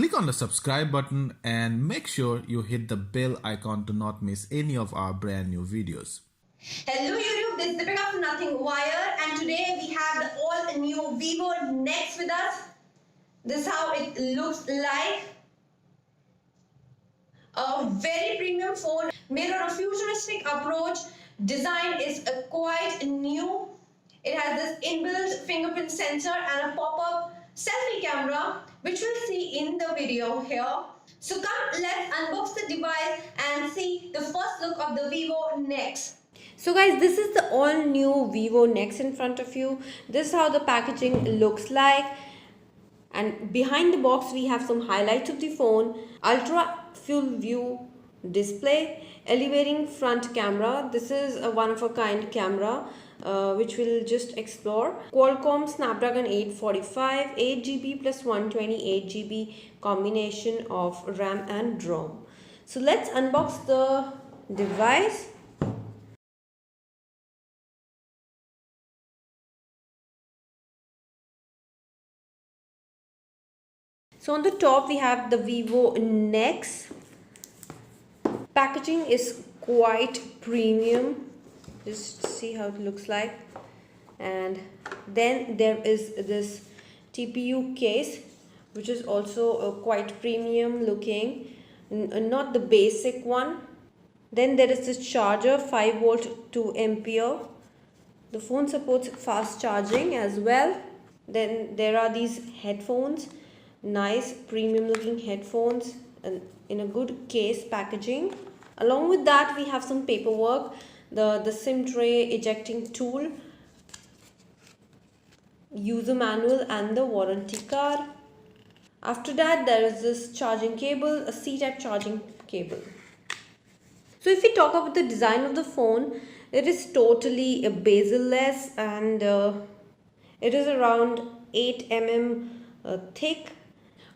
Click on the subscribe button and make sure you hit the bell icon to not miss any of our brand new videos. Hello YouTube, this is Deepika from Nothing Wire, and today we have the all new Vivo Nex with us. This is how it looks like. A very premium phone made on a futuristic approach. Design is quite new. It has this inbuilt fingerprint sensor and a pop-up selfie camera, which we'll see in the video here. So come, let's unbox the device and see the first look of the Vivo Nex. So guys, this is the all new Vivo Nex in front of you. This is how the packaging looks like. And behind the box we have some highlights of the phone. Ultra full view display, elevating front camera. This is a one of a kind camera which we'll just explore. Qualcomm Snapdragon 845, 8GB plus 128GB combination of RAM and ROM. So let's unbox the device. So on the top we have the Vivo Nex. Packaging is quite premium. Just see how it looks like. And then there is this TPU case, which is also quite premium looking, not the basic one. Then there is this charger, 5 volt 2 ampere. The phone supports fast charging as well. Then there are these headphones, nice premium looking headphones, and in a good case packaging. Along with that we have some paperwork, the SIM tray ejecting tool, user manual and the warranty card. After that there is this charging cable, a C-type charging cable. So if we talk about the design of the phone, it is totally bezel-less, and it is around 8 mm thick.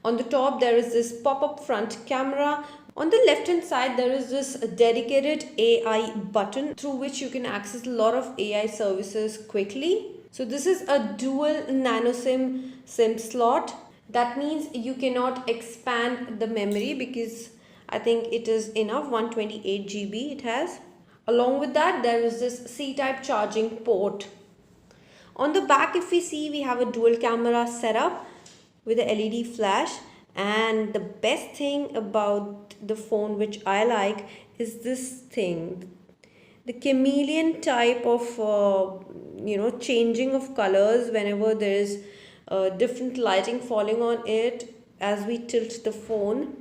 On the top there is this pop-up front camera. On the left hand side there is this dedicated AI button through which you can access a lot of AI services quickly. So this is a dual nano SIM slot. That means you cannot expand the memory because I think it is enough, 128GB it has. Along with that there is this C-type charging port. On the back if we see, we have a dual camera setup with a LED flash, and the best thing about the phone which I like is this thing, the chameleon type of changing of colors whenever there is different lighting falling on it. As we tilt the phone,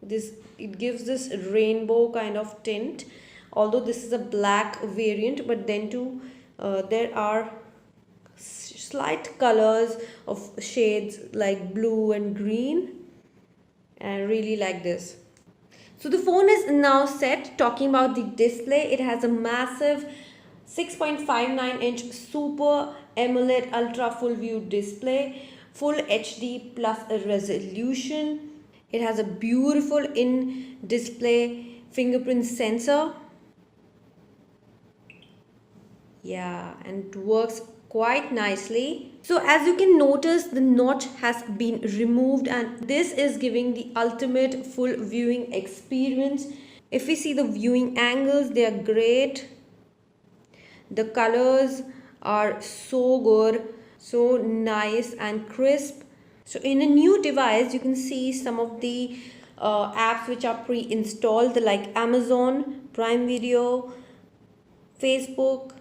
it gives this rainbow kind of tint, although this is a black variant, but then too there are slight colors of shades like blue and green, and I really like this. So the phone is now set. Talking about the display, it has a massive 6.59-inch Super AMOLED Ultra Full View display, full HD plus resolution. It has a beautiful in-display fingerprint sensor. Yeah, and it works quite nicely. So as you can notice, the notch has been removed, and this is giving the ultimate full viewing experience. If we see the viewing angles, they are great. The colors are so good, so nice and crisp. So in a new device you can see some of the apps which are pre-installed, like Amazon Prime Video, Facebook,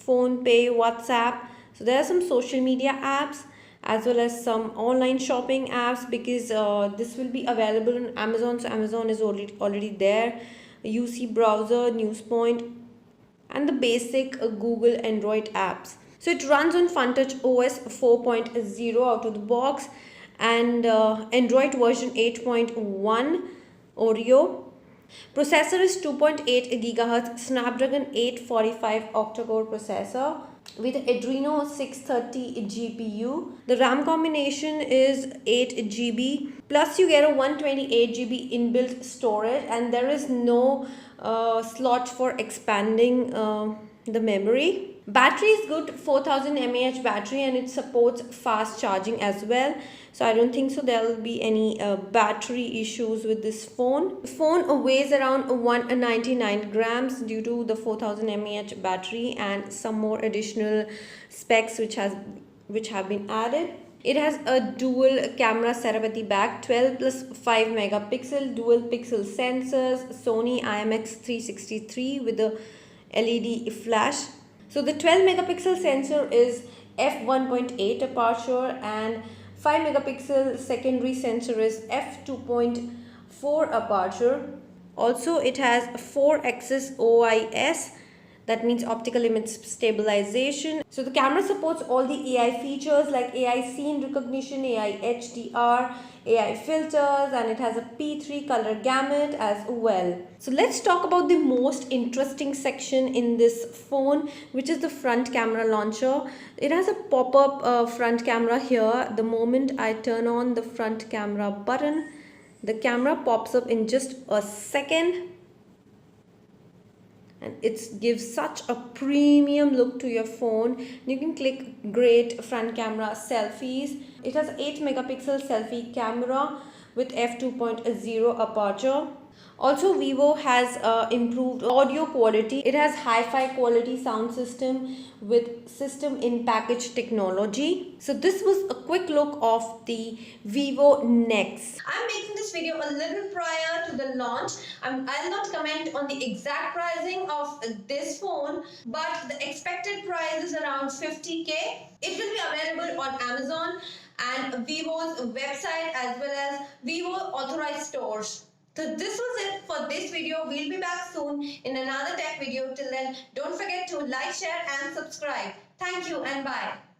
PhonePe, WhatsApp. So there are some social media apps as well as some online shopping apps, because this will be available on Amazon. So Amazon is already there. UC browser, Newspoint, and the basic Google Android apps. So it runs on FunTouch OS 4.0 out of the box, and Android version 8.1 Oreo. Processor is 2.8 GHz Snapdragon 845 octa-core processor with Adreno 630 GPU. The RAM combination is 8GB, plus you get a 128GB inbuilt storage, and there is no slot for expanding The memory. Battery is good, 4000 mAh battery, and it supports fast charging as well. So I don't think so there will be any battery issues with this phone. The phone weighs around 199 grams due to the 4000 mAh battery and some more additional specs which have been added. It has a dual camera setup at the back, 12 plus 5 megapixel dual pixel sensors, Sony IMX363 with a LED flash. So the 12 megapixel sensor is f1.8 aperture and 5 megapixel secondary sensor is f2.4 aperture. Also, it has 4 axis OIS, that means optical image stabilization. So the camera supports all the AI features like AI scene recognition, AI HDR, AI filters, and it has a P3 color gamut as well. So let's talk about the most interesting section in this phone, which is the front camera launcher. It has a pop-up front camera here. The moment I turn on the front camera button, the camera pops up in just a second, and it gives such a premium look to your phone. You can click great front camera selfies. It has 8 megapixel selfie camera with f2.0 aperture. Also, Vivo has improved audio quality. It has hi-fi quality sound system with system in package technology. So this was a quick look of the Vivo Nex. I'm making this video a little prior to the launch. I'll not comment on the exact pricing of this phone, but the expected price is around 50K. It will be available on Amazon and Vivo's website as well as Vivo authorized stores. So this was it for this video. We'll be back soon in another tech video. Till then, don't forget to like, share and subscribe. Thank you and bye.